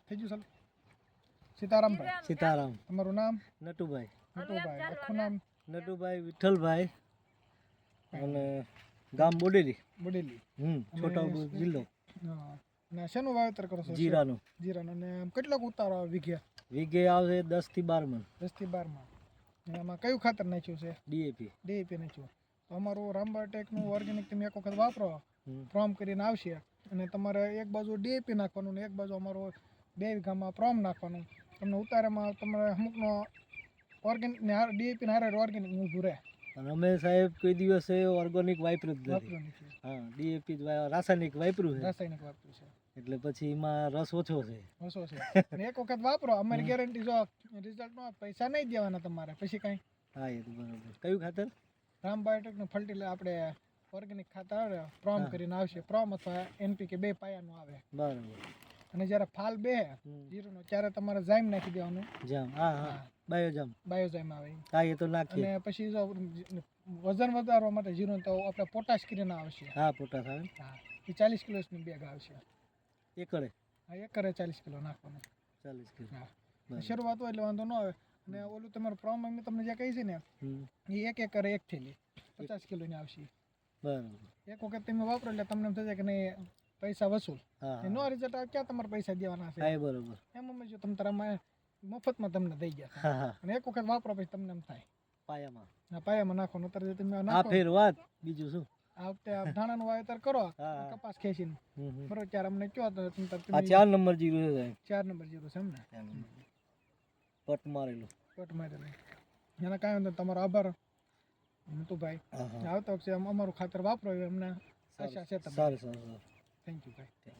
થઈ ગયું ચાલો. સીતારામભાઈ. સીતારામ. તમારું નામ? નટુભાઈ. નટુભાઈ. આખું નામ? નટુભાઈ વિઠ્ઠલભાઈ અને ગામ બોડેલી. બોડેલી. છોટાઉદેપુર જિલ્લો. હા. ને શેનું વાવેતર કરો છો? જીરાનું. જીરાનું. અને આમ કેટલોક ઉતારો આવે વીઘે? વીઘે આવે 10 થી 12 મણ. 10 થી 12 માં. અને એમાં કયું ખાતર નાખ્યું છે? ડીએપી. ડીએપી નાખ્યું. તો અમારું રામબાયોટેકનું ઓર્ગેનિક તમે એક વખત વાપરો, પ્રોમ કરીને આવશે, અને તમારે એક બાજુ ડીએપી નાખવાનું ને એક બાજુ અમારું 2 વીઘામાં પ્રોમ નાખવાનું. તમને ઉતારામાં તમારે અમુકનો ઓર્ગેનિક ને ડીએપી ને હારે ઓર્ગેનિક ઊભું રહે. અને અમે સાહેબ કોઈ દિવસે ઓર્ગેનિક વાપર્યું જ નથી. હા, ડીએપી રાસાયણિક વાપર્યું છે. રાસાયણિક વાપર્યું છે એટલે પછી એમાં રસ ઓછો છે. ઓછો છે. અને એક વખત વાપરો, અમારી ગેરંટી, જો રિઝલ્ટ નો પૈસા નહીં દેવાના તમારે પછી કઈ. હા, એ તો બરોબર. કયું ખાતર? રામબાયોટેકનું ફર્ટિલાઇઝર આપણે ઓર્ગેનિક ખાતર આવે, પ્રોમ કરીને આવશે. પ્રોમ અથવા એનપીકે 2 પાયાનું આવે. બરાબર. અને જ્યારે ફાલ બે જીરુનો ત્યારે તમારે જાઈમ નાખી દેવાનું. જામ. હા, બાયોજામ. બાયોજાઈમ આવે. હા, એ તો નાખીએ. અને પછી જો વજન વધારવા માટે જીરું તો આપણે પોટાશ કરીને આવશે. હા, પોટાશ આવે. હા, એ 40 કિલોની બેગ આવશે. એકરે? હા, એકરે 40 કિલો નાખવાનું. 40 કિલો. હા, શરૂઆત હોય એટલે વાંધો ન આવે. અને ઓલું તમારું પ્રોમ અમે તમને જે કહી છે ને, એ 1 એકરે 1 થેલી 50 કિલોની આવશે. બરાબર. એક વખત તમે વાપરો એટલે તમને એમ થશે કે નહીં પૈસા વસૂલ. નો રિઝલ્ટ આવે ક્યાં તમારે પૈસા દેવાના છે? હા, બરોબર. એમ અમે જો તમે તારા મફતમાં તમને દઈ ગયા. અને એક વખત વાપરો પછી તમને એમ થાય પાયામાં. હા, પાયામાં નાખવાનું. અત્યારે તમે આ નાખો. ફેર વાત બીજું શું? આ વખતે ધાણાનું વાવેતર કરો, કપાસ ખેંચીને બરોબર, ત્યારે અમને કયો તો આ 4 નંબર જીરું છે. 4 નંબર જીરું છે એમ ને? પટ મારેલું. પટ મારેલું. એના કાંઈ વાંધો. તમારો આભાર નટુભાઈ. આવતા વખતે અમારું ખાતર વાપરો અમને આશા છે. સારું. થેન્ક યુ ભાઈ.